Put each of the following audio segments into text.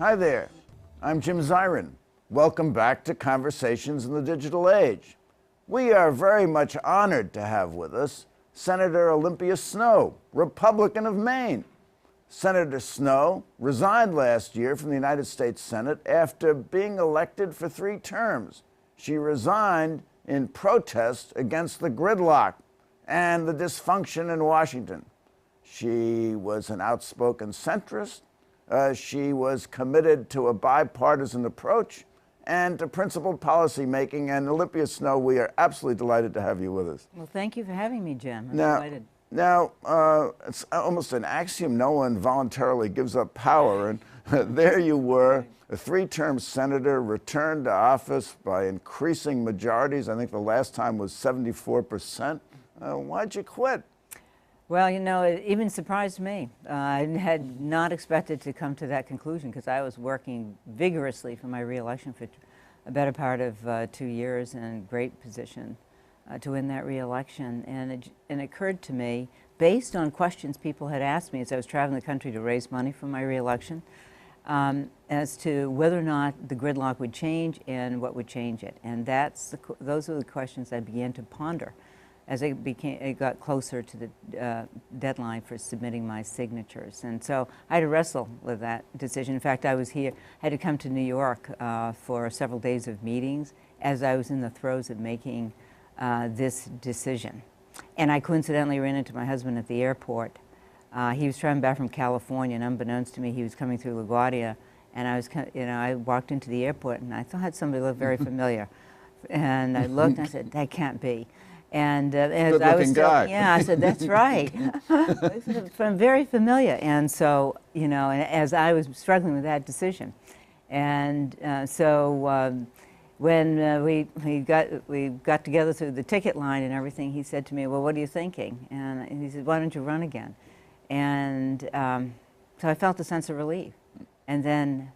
Hi there, I'm Jim Zirin. Welcome back to Conversations in the Digital Age. We are very much honored to have with us Senator Olympia Snowe, Republican of Maine. Senator Snowe resigned last year from the United States Senate after being elected for 3 terms. She resigned in protest against the gridlock and the dysfunction in Washington. She was an outspoken centrist. She was committed to a bipartisan approach and to principled policy making. And Olympia Snowe, we are absolutely delighted to have you with us. Well, thank you for having me, Jim. I'm delighted. Now, it's almost an axiom, no one voluntarily gives up power. And there you were, a 3-term senator, returned to office by increasing majorities. I think the last time was 74%. Why'd you quit? Well, you know, it even surprised me. I had not expected to come to that conclusion because I was working vigorously for my reelection for a better part of 2 years in a great position to win that reelection. And it occurred to me, based on questions people had asked me as I was traveling the country to raise money for my reelection, as to whether or not the gridlock would change and what would change it. And those are the questions I began to ponder as it got closer to the deadline for submitting my signatures. And so I had to wrestle with that decision. In fact, I had to come to New York for several days of meetings as I was in the throes of making this decision. And I coincidentally ran into my husband at the airport. He was traveling back from California, and unbeknownst to me, he was coming through LaGuardia. And I walked into the airport, and I thought somebody looked very familiar. And I looked, and I said, that can't be. And as I was still, yeah, I said, that's right. I'm very familiar. And so, you know, as I was struggling with that decision. And so when we got together through the ticket line and everything, he said to me, well, what are you thinking? And he said, why don't you run again? And so I felt a sense of relief. And then,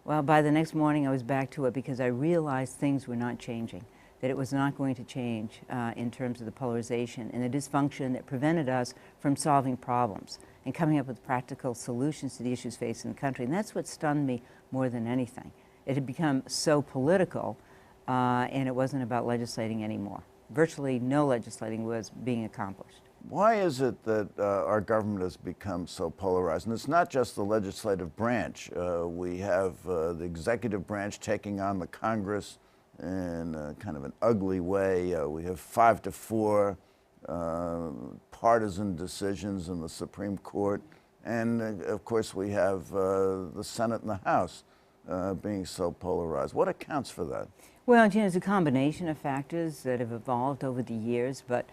well, by the next morning, I was back to it because I realized things were not changing, that it was not going to change in terms of the polarization and the dysfunction that prevented us from solving problems and coming up with practical solutions to the issues facing the country. And that's what stunned me more than anything. It had become so political, and it wasn't about legislating anymore. Virtually no legislating was being accomplished. Why is it that our government has become so polarized? And it's not just the legislative branch. We have the executive branch taking on the Congress in kind of an ugly way. We have 5-4 partisan decisions in the Supreme Court. And of course, we have the Senate and the House being so polarized. What accounts for that? Well, you know, it's a combination of factors that have evolved over the years, but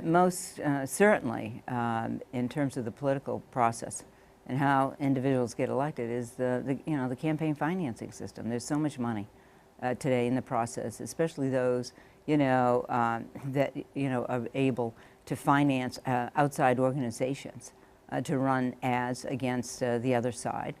most certainly in terms of the political process and how individuals get elected is the campaign financing system. There's so much money today in the process, especially those that are able to finance outside organizations to run ads against the other side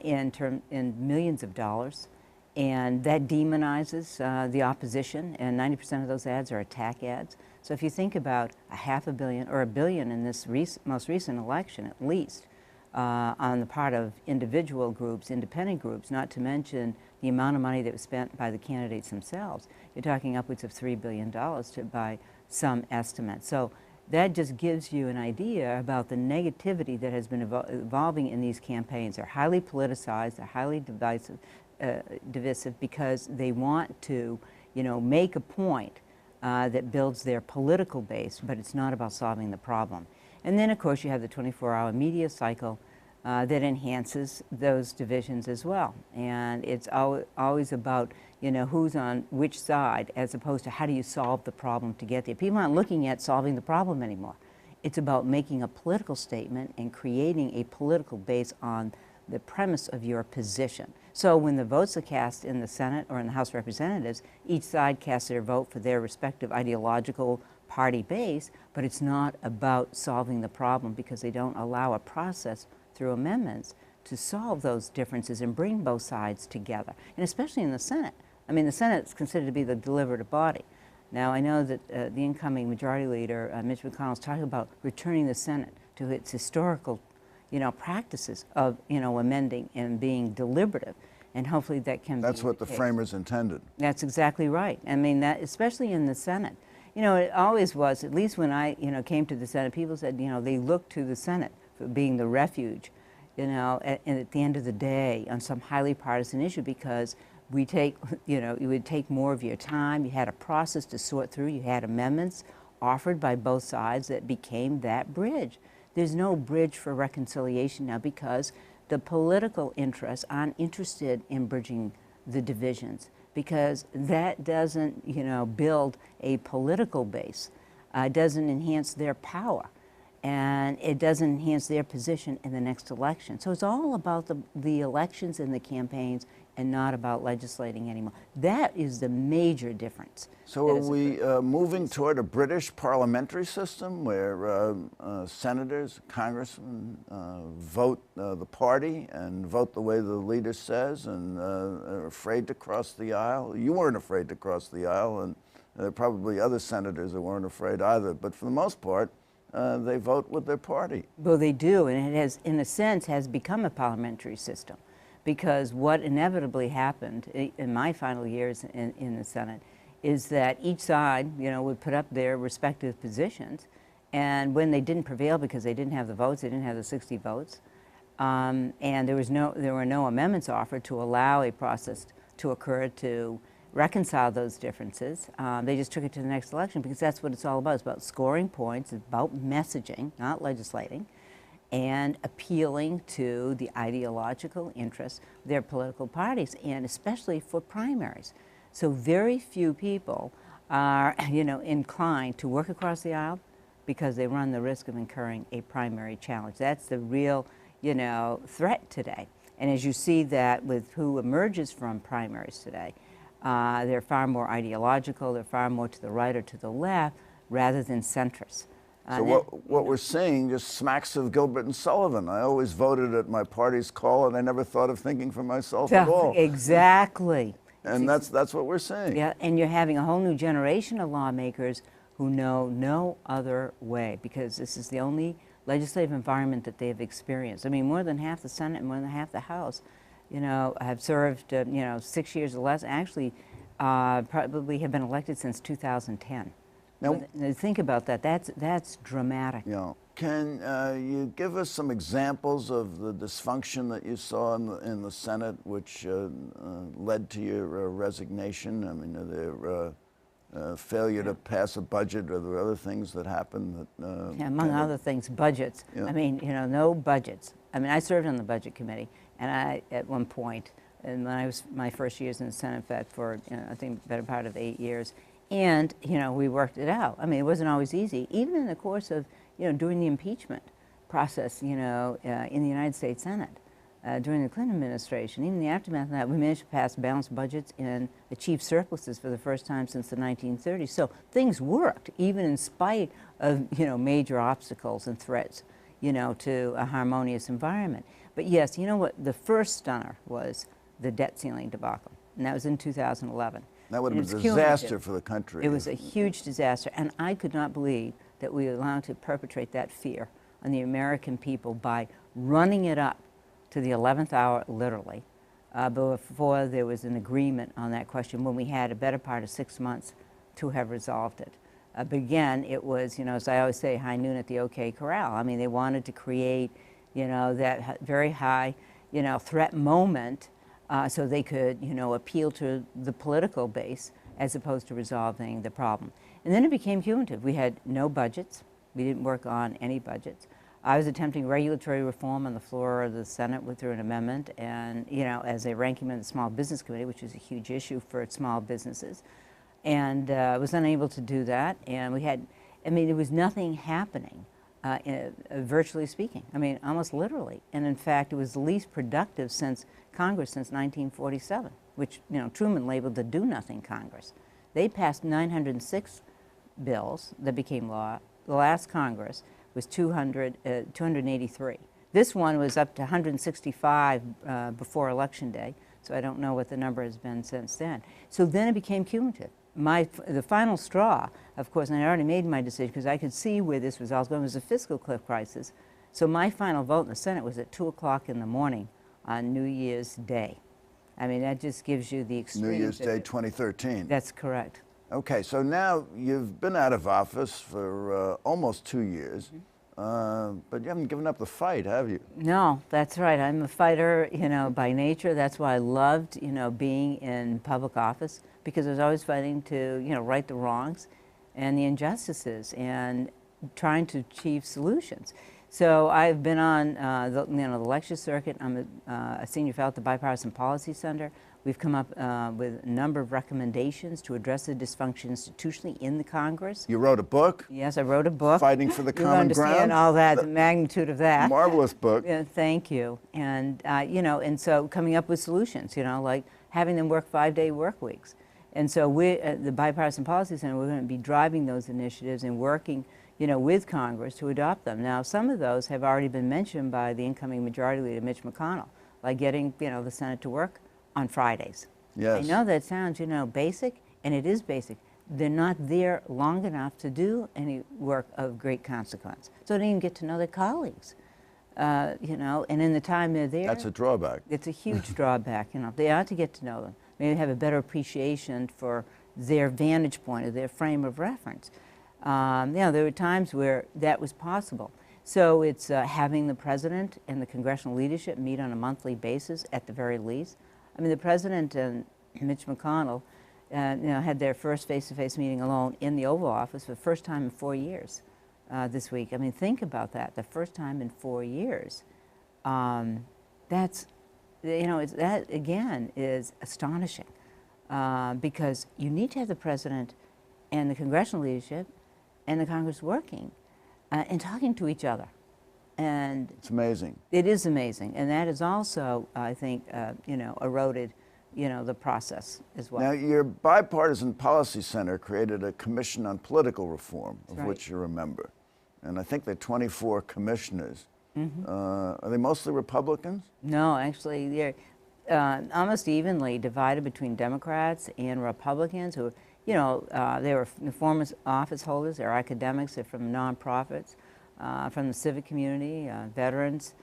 in millions of dollars, and that demonizes the opposition. And 90% of those ads are attack ads. So if you think about $500 million or $1 billion in this most recent election, at least, on the part of individual groups, independent groups, not to mention the amount of money that was spent by the candidates themselves. You're talking upwards of $3 billion by some estimates. So that just gives you an idea about the negativity that has been evolving in these campaigns. They're highly politicized, they're highly divisive because they want to, make a point that builds their political base, but it's not about solving the problem. And then, of course, you have the 24-hour media cycle that enhances those divisions as well. And it's always about, who's on which side, as opposed to how do you solve the problem to get there. People aren't looking at solving the problem anymore. It's about making a political statement and creating a political base on the premise of your position. So when the votes are cast in the Senate or in the House of Representatives, each side casts their vote for their respective ideological party base, but it's not about solving the problem because they don't allow a process through amendments to solve those differences and bring both sides together, and especially in the Senate. I mean, the Senate is considered to be the deliberative body. Now, I know that the incoming Majority Leader, Mitch McConnell, is talking about returning the Senate to its historical, practices of, amending and being deliberative, and hopefully that can be That's what the framers intended. That's exactly right. I mean, that especially in the Senate. It always was, at least when I, came to the Senate, people said, they looked to the Senate for being the refuge, and at the end of the day on some highly partisan issue because we take, it would take more of your time. You had a process to sort through. You had amendments offered by both sides that became that bridge. There's no bridge for reconciliation now because the political interests aren't interested in bridging the divisions because that doesn't, build a political base. It doesn't enhance their power. And it doesn't enhance their position in the next election. So it's all about the elections and the campaigns and not about legislating anymore. That is the major difference. So are we moving toward a British parliamentary system where senators, congressmen vote the party and vote the way the leader says and are afraid to cross the aisle? You weren't afraid to cross the aisle, and there are probably other senators that weren't afraid either. But for the most part, they vote with their party. Well, they do, and it has, in a sense, has become a parliamentary system. Because what inevitably happened in my final years in the Senate is that each side, would put up their respective positions, and when they didn't prevail because they didn't have the votes, they didn't have the 60 votes, and there were no amendments offered to allow a process to occur to reconcile those differences. They just took it to the next election because that's what it's all about. It's about scoring points, it's about messaging, not legislating, and appealing to the ideological interests of their political parties, and especially for primaries. So very few people are, inclined to work across the aisle because they run the risk of incurring a primary challenge. That's the real, threat today. And as you see that with who emerges from primaries today, they're far more ideological, they're far more to the right or to the left, rather than centrist. So what we're seeing just smacks of Gilbert and Sullivan. I always voted at my party's call, and I never thought of thinking for myself at all. Exactly. And that's what we're seeing. Yeah, and you're having a whole new generation of lawmakers who know no other way, because this is the only legislative environment that they've experienced. I mean, more than half the Senate and more than half the House, have served, 6 years or less. Actually, probably have been elected since 2010. Now, think about that. That's dramatic. Yeah. Can you give us some examples of the dysfunction that you saw in the Senate, which led to your resignation? I mean, are there failure to pass a budget, or there are other things that happened that? Yeah, among other things, budgets. Yeah. I mean, no budgets. I mean, I served on the budget committee, and I, at one point, and when I was my first years in the Senate, in fact, for I think better part of 8 years. And, we worked it out. I mean, it wasn't always easy. Even in the course of, during the impeachment process, in the United States Senate, during the Clinton administration, even the aftermath of that, we managed to pass balanced budgets and achieve surpluses for the first time since the 1930s. So things worked, even in spite of, major obstacles and threats, to a harmonious environment. But yes, you know what? The first stunner was the debt ceiling debacle, and that was in 2011. That would have been a disaster for the country. It was a huge disaster, and I could not believe that we were allowed to perpetrate that fear on the American people by running it up to the 11th hour, literally, before there was an agreement on that question, when we had a better part of 6 months to have resolved it. But again, it was, as I always say, high noon at the OK Corral. I mean, they wanted to create, that very high, threat moment, so they could, appeal to the political base as opposed to resolving the problem. And then it became cumulative. We had no budgets. We didn't work on any budgets. I was attempting regulatory reform on the floor of the Senate through an amendment, and, as a ranking member of the Small Business Committee, which is a huge issue for small businesses, and was unable to do that. And we had, there was nothing happening virtually speaking. I mean, almost literally. And in fact, it was the least productive since Congress since 1947, which, you know, Truman labeled the do-nothing Congress. They passed 906 bills that became law. The last Congress was 283. This one was up to 165 before Election Day, so I don't know what the number has been since then. So then it became cumulative. The final straw, of course, and I already made my decision because I could see where this was all going, was a fiscal cliff crisis. So my final vote in the Senate was at 2 o'clock in the morning on New Year's Day. I mean, that just gives you the extreme. New Year's Day 2013. That's correct. Okay, so now you've been out of office for almost 2 years, but you haven't given up the fight, have you? No, that's right. I'm a fighter, you know, by nature. That's why I loved, you know, being in public office, because I was always fighting to, you know, right the wrongs and the injustices and trying to achieve solutions. So I've been on the lecture circuit. I'm a senior fellow at the Bipartisan Policy Center. We've come up with a number of recommendations to address the dysfunction institutionally in the Congress. You wrote a book? Yes, I wrote a book. Fighting for the Common Ground? You understand all that, the magnitude of that. Marvelous book. Yeah, thank you. And, you know, and so coming up with solutions, you know, like having them work 5-day work weeks. And so we, at the Bipartisan Policy Center, we're going to be driving those initiatives and working, you know, with Congress to adopt them. Now, some of those have already been mentioned by the incoming Majority Leader, Mitch McConnell, like getting, you know, the Senate to work on Fridays. Yes. I know that sounds, you know, basic, and it is basic. They're not there long enough to do any work of great consequence. So they don't even get to know their colleagues, you know, and in the time they're there. That's a drawback. It's a huge drawback, you know. They ought to get to know them, maybe have a better appreciation for their vantage point or their frame of reference. You know, there were times where that was possible. So it's having the president and the congressional leadership meet on a monthly basis at the very least. I mean, the president and Mitch McConnell, you know, had their first face-to-face meeting alone in the Oval Office for the first time in 4 years this week. I mean, think about that, the first time in 4 years. That's, you know, that again is astonishing because you need to have the president and the congressional leadership and the Congress working and talking to each other. And it's amazing. It is amazing, and that has also, I think, you know, eroded, you know, the process as well. Now, your Bipartisan Policy Center created a commission on political reform, of right. which you're a member, and I think there are 24 commissioners. Mm-hmm. Are they mostly Republicans? No, actually, they're almost evenly divided between Democrats and Republicans who, you know, they were former office holders, they're academics, they're from nonprofits. From the civic community, veterans.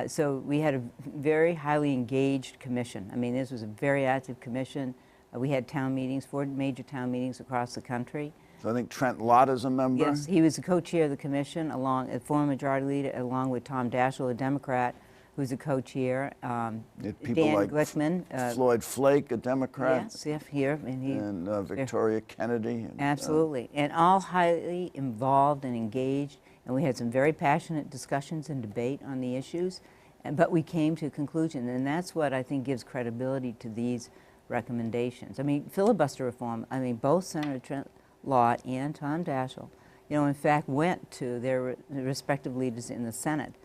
So we had a very highly engaged commission. I mean, this was a very active commission. We had town meetings, 4 major town meetings across the country. So I think Trent Lott is a member? Yes, he was the co-chair of the commission, along a former majority leader, along with Tom Daschle, a Democrat, who's a co-chair. Dan like Glickman. Floyd Flake, a Democrat. Yes, yeah, here. And Victoria Kennedy. And, absolutely, and all highly involved and engaged. And we had some very passionate discussions and debate on the issues, but we came to a conclusion, and that's what I think gives credibility to these recommendations. I mean, filibuster reform, I mean, both Senator Trent Lott and Tom Daschle, you know, in fact, went to their respective leaders in the Senate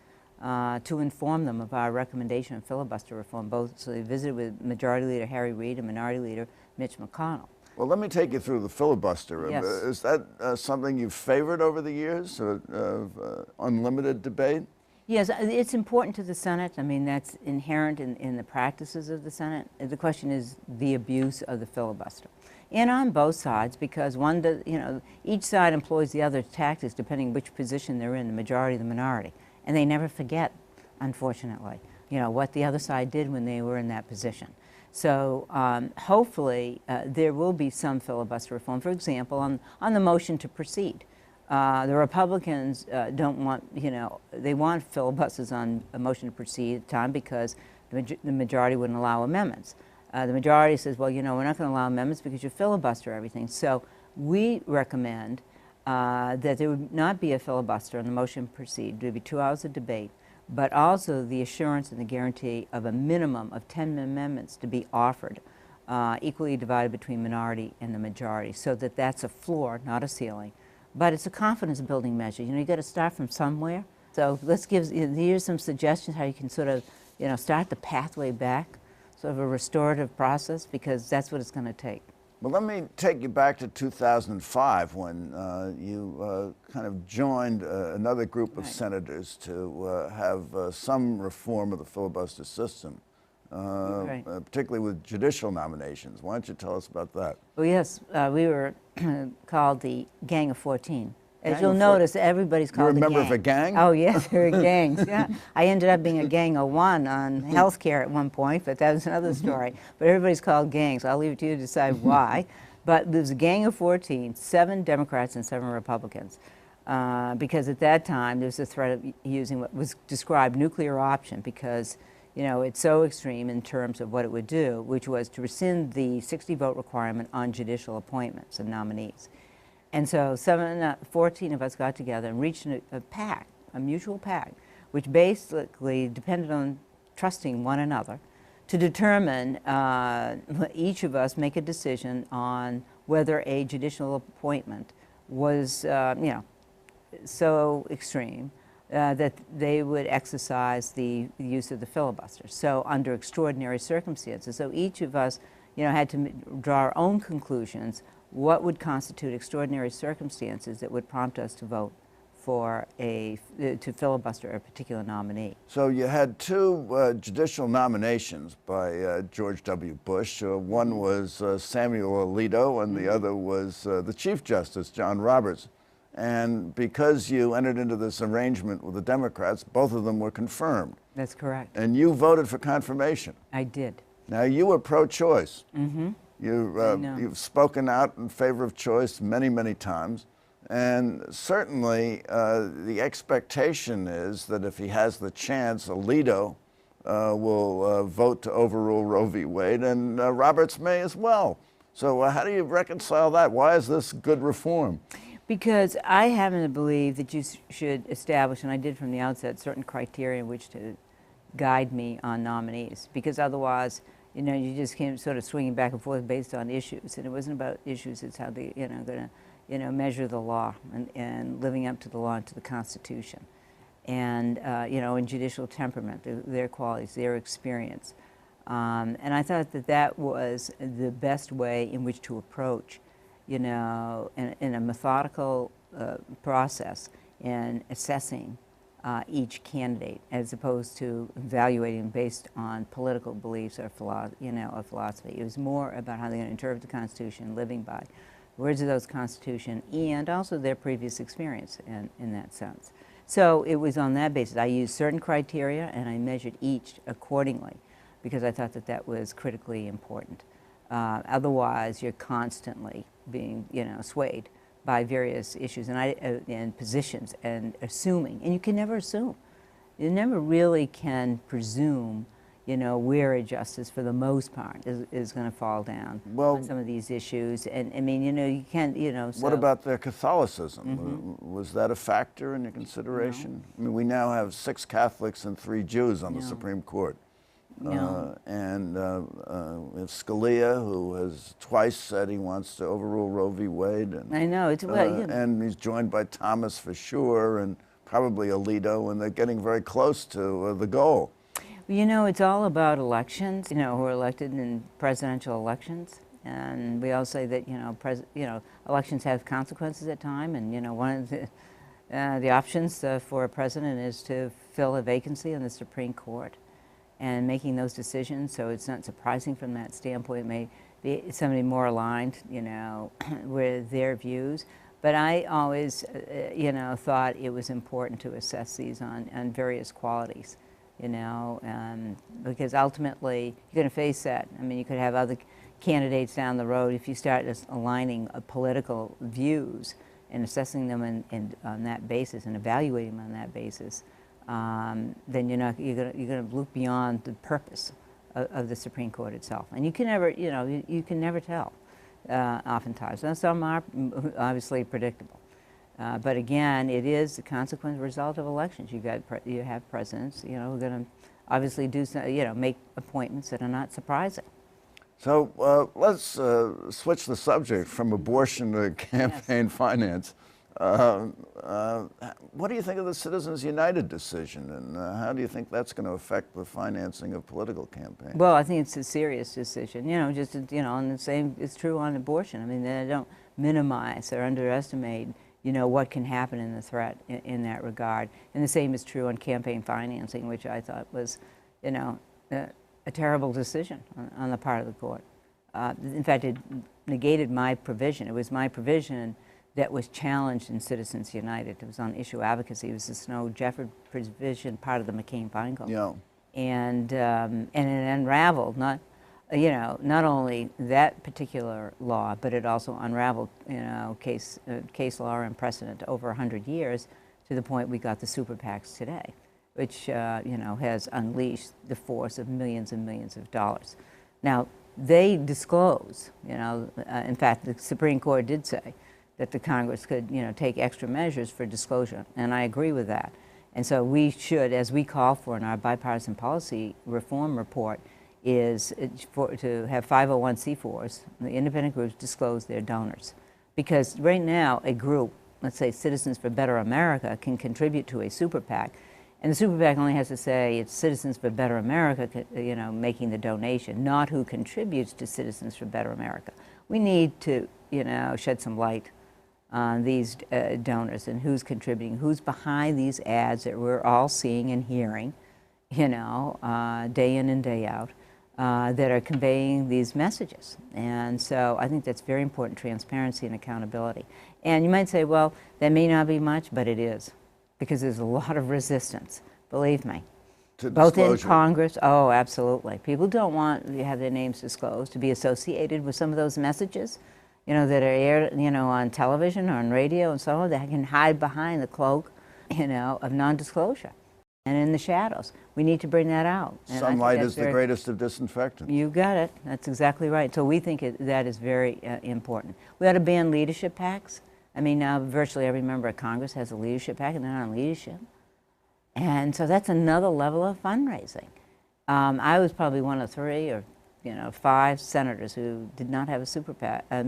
to inform them of our recommendation on filibuster reform. Both, so they visited with Majority Leader Harry Reid and Minority Leader Mitch McConnell. Well, let me take you through the filibuster. Yes. Is that something you've favored over the years, unlimited debate? Yes, it's important to the Senate. I mean, that's inherent in the practices of the Senate. The question is the abuse of the filibuster. And on both sides, because one does, you know, each side employs the other's tactics depending which position they're in, the majority, the minority. And they never forget, unfortunately, you know, what the other side did when they were in that position. So hopefully there will be some filibuster reform. For example, on the motion to proceed. The Republicans don't want, you know, they want filibusters on a motion to proceed at the time because the majority wouldn't allow amendments. The majority says, well, you know, we're not going to allow amendments because you filibuster everything. So we recommend that there would not be a filibuster on the motion to proceed. There would be 2 hours of debate, but also the assurance and the guarantee of a minimum of 10 amendments to be offered, equally divided between minority and the majority, so that that's a floor, not a ceiling, but it's a confidence building measure. You know, you got to start from somewhere. So let's give, here's some suggestions how you can sort of, you know, start the pathway back, sort of a restorative process, because that's what it's going to take. Well, let me take you back to 2005 when you kind of joined another group of senators to have some reform of the filibuster system, particularly with judicial nominations. Why don't you tell us about that? Well, yes, we were called the Gang of 14. As you'll notice, everybody's called a gang. You're a member of a gang? Oh, yes, there are gangs, yeah. I ended up being a gang of one on healthcare at one point, but that was another story. But everybody's called gangs. I'll leave it to you to decide why. But there's a gang of 14, 7 Democrats and 7 Republicans. Because at that time, there was a threat of using what was described nuclear option, because, you know, it's so extreme in terms of what it would do, which was to rescind the 60-vote requirement on judicial appointments and nominees. And so 14 of us got together and reached a pact, a mutual pact, which basically depended on trusting one another to determine, each of us make a decision on whether a judicial appointment was, you know, so extreme that they would exercise the use of the filibuster. So under extraordinary circumstances. So each of us, you know, had to draw our own conclusions. What would constitute extraordinary circumstances that would prompt us to vote for to filibuster a particular nominee? So you had 2 judicial nominations by George W. Bush. One was Samuel Alito, and the other was the Chief Justice, John Roberts. And because you entered into this arrangement with the Democrats, both of them were confirmed. That's correct. And you voted for confirmation. I did. Now, you were pro-choice. Mm-hmm. You've spoken out in favor of choice many, many times. And certainly the expectation is that if he has the chance, Alito will vote to overrule Roe v. Wade, and Roberts may as well. So how do you reconcile that? Why is this good reform? Because I happen to believe that you should establish, and I did from the outset, certain criteria in which to guide me on nominees. Because otherwise, you know, you just came sort of swinging back and forth based on issues, and it wasn't about issues. It's how they, you know, going to, you know, measure the law and living up to the law and to the Constitution, and you know, in judicial temperament, their qualities, their experience, and I thought that that was the best way in which to approach, you know, in a methodical process in assessing each candidate, as opposed to evaluating based on political beliefs or philosophy. It was more about how they're going to interpret the Constitution, living by words of those Constitution, and also their previous experience in that sense. So it was on that basis. I used certain criteria, and I measured each accordingly, because I thought that that was critically important. Otherwise, you're constantly being, you know, swayed by various issues and positions and assuming. And you can never assume. You never really can presume, you know, where a justice, for the most part, is going to fall down on some of these issues. And I mean, you know, you can't, you know. So. What about their Catholicism? Mm-hmm. Was that a factor in your consideration? No. I mean, we now have 6 Catholics and 3 Jews on the Supreme Court. No. And we have Scalia, who has twice said he wants to overrule Roe v. Wade. And, I know. It's, well, you know. And he's joined by Thomas for sure, and probably Alito, and they're getting very close to the goal. You know, it's all about elections, you know, who are elected in presidential elections. And we all say that, you know, elections have consequences at time. And, you know, one of the options for a president is to fill a vacancy on the Supreme Court. And making those decisions, so it's not surprising from that standpoint. It may be somebody more aligned, you know, with their views. But I always, you know, thought it was important to assess these on various qualities, you know, because ultimately you're going to face that. I mean, you could have other candidates down the road if you start just aligning political views and assessing them on that basis and evaluating them on that basis. Then you're going to look beyond the purpose of the Supreme Court itself, and you can never, you know, you can never tell. Oftentimes, now some are obviously predictable, but again, it is the consequent result of elections. You have presidents, you know, who are going to obviously do some, you know, make appointments that are not surprising. So let's switch the subject from abortion to campaign finance. What do you think of the Citizens United decision, and how do you think that's going to affect the financing of political campaigns? Well, I think it's a serious decision. Just and the same is true on abortion. I mean, they don't minimize or underestimate what can happen in the threat in that regard. And the same is true on campaign financing, which I thought was, a terrible decision on the part of the court. In fact, it negated my provision. It was my provision that was challenged in Citizens United. It was on issue advocacy. It was the Snowe-Jefford provision, part of the McCain-Feingold. Yeah. And it unraveled not only that particular law, but it also unraveled case law and precedent over 100 years, to the point we got the super PACs today, which has unleashed the force of millions and millions of dollars. Now, they disclose, in fact, the Supreme Court did say that the Congress could, take extra measures for disclosure, and I agree with that. And so we should, as we call for in our bipartisan policy reform report, is to have 501c4s, the independent groups, disclose their donors. Because right now, a group, let's say Citizens for Better America, can contribute to a super PAC, and the super PAC only has to say it's Citizens for Better America, making the donation, not who contributes to Citizens for Better America. We need to, shed some light on these donors and who's contributing, who's behind these ads that we're all seeing and hearing, day in and day out, that are conveying these messages. And so I think that's very important, transparency and accountability. And you might say, well, that may not be much, but it is, because there's a lot of resistance, believe me. To both disclosure. in Congress, oh, absolutely. People don't want to have their names disclosed, to be associated with some of those messages, that are aired, on television or on radio and so on, that can hide behind the cloak, of non-disclosure and in the shadows. We need to bring that out. And Sunlight is the greatest of disinfectants. You got it. That's exactly right. So we think that is very important. We ought to ban leadership PACs. I mean, now virtually every member of Congress has a leadership PAC, and they're not on leadership. And so that's another level of fundraising. I was probably one of 3 or 5 senators who did not have a super PAC, a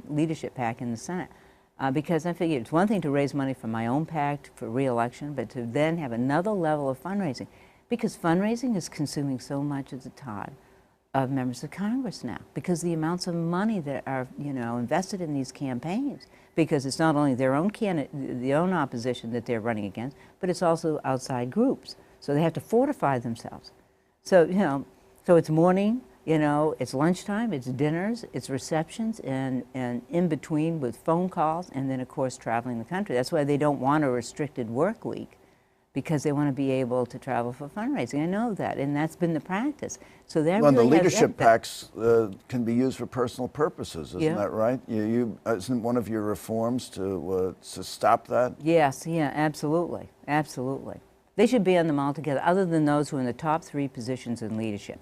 leadership PAC in the Senate. Because I figured it's one thing to raise money for my own PAC for re-election, but to then have another level of fundraising. Because fundraising is consuming so much of the time of members of Congress now, because the amounts of money that are invested in these campaigns, because it's not only their own own opposition that they're running against, but it's also outside groups. So they have to fortify themselves. So so it's morning, it's lunchtime, it's dinners, it's receptions, and in between with phone calls, and then of course traveling the country. That's why they don't want a restricted work week, because they want to be able to travel for fundraising. I know that, and that's been the practice. So that well, really the leadership PACs can be used for personal purposes, isn't that right? Isn't one of your reforms to stop that? Yes, yeah, absolutely, absolutely. They should ban them altogether, other than those who are in the top 3 positions in leadership.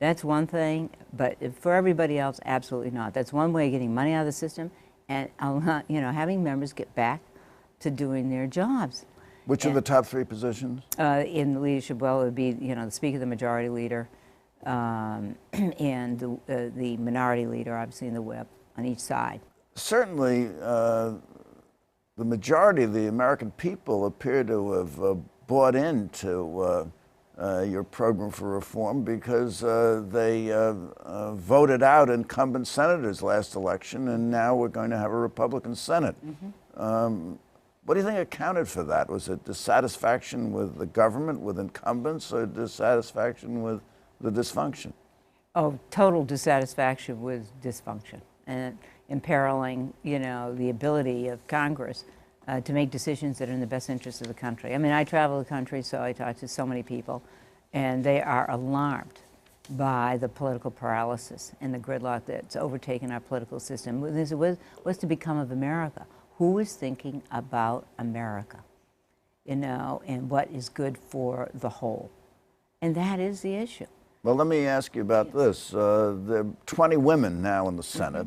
That's one thing, but for everybody else, absolutely not. That's one way of getting money out of the system, and having members get back to doing their jobs. Which are the top 3 positions? In leadership, well, it would be the Speaker, the Majority Leader, and the Minority Leader, obviously in the whip on each side. Certainly, the majority of the American people appear to have bought into your program for reform, because they voted out incumbent senators last election, and now we're going to have a Republican Senate. Mm-hmm. What do you think accounted for that? Was it dissatisfaction with the government, with incumbents, or dissatisfaction with the dysfunction? Oh, total dissatisfaction with dysfunction, and imperiling, the ability of Congress to make decisions that are in the best interest of the country. I mean, I travel the country, so I talk to so many people, and they are alarmed by the political paralysis and the gridlock that's overtaken our political system. What's to become of America? Who is thinking about America, and what is good for the whole? And that is the issue. Well, let me ask you about this. There are 20 women now in the Senate,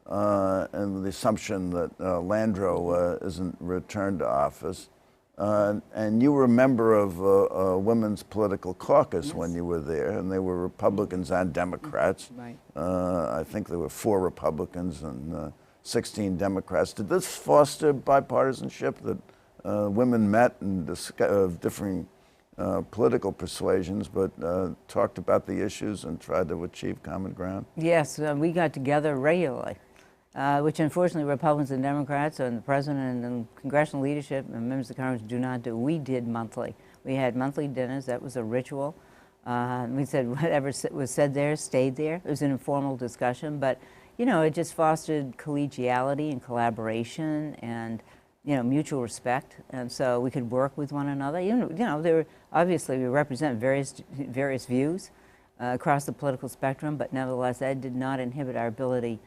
and the assumption that Landrieu isn't returned to office. And you were a member of a women's political caucus when you were there, and they were Republicans and Democrats. Right. I think there were 4 Republicans and 16 Democrats. Did this foster bipartisanship, that women met and of differing political persuasions, but talked about the issues and tried to achieve common ground? Yes, we got together regularly, which unfortunately Republicans and Democrats and the president and the congressional leadership and members of Congress do not do. We did monthly. We had monthly dinners. That was a ritual. We said whatever was said there stayed there. It was an informal discussion, but you know, it just fostered collegiality and collaboration and, you know, mutual respect, and so we could work with one another. You know, there were, obviously we represent various views across the political spectrum, but nevertheless, that did not inhibit our ability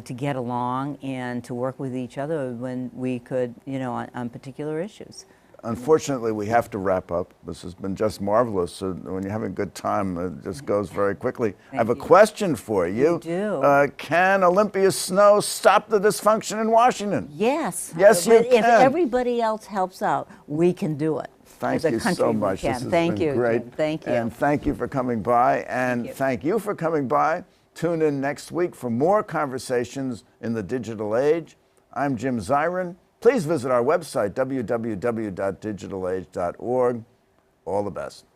to get along and to work with each other when we could, you know, on particular issues. Unfortunately, we have to wrap up. This has been just marvelous. So when you're having a good time, it just goes very quickly. I have a question for you. You do. Can Olympia Snowe stop the dysfunction in Washington? Yes. Yes, you but can. If everybody else helps out, we can do it. Thank As a you country, so we much. can. This has Thank been you, great. Jim. Thank you. And thank you for coming by. And thank you for coming by. Tune in next week for more conversations in the digital age. I'm Jim Zirin. Please visit our website, www.digitalage.org. All the best.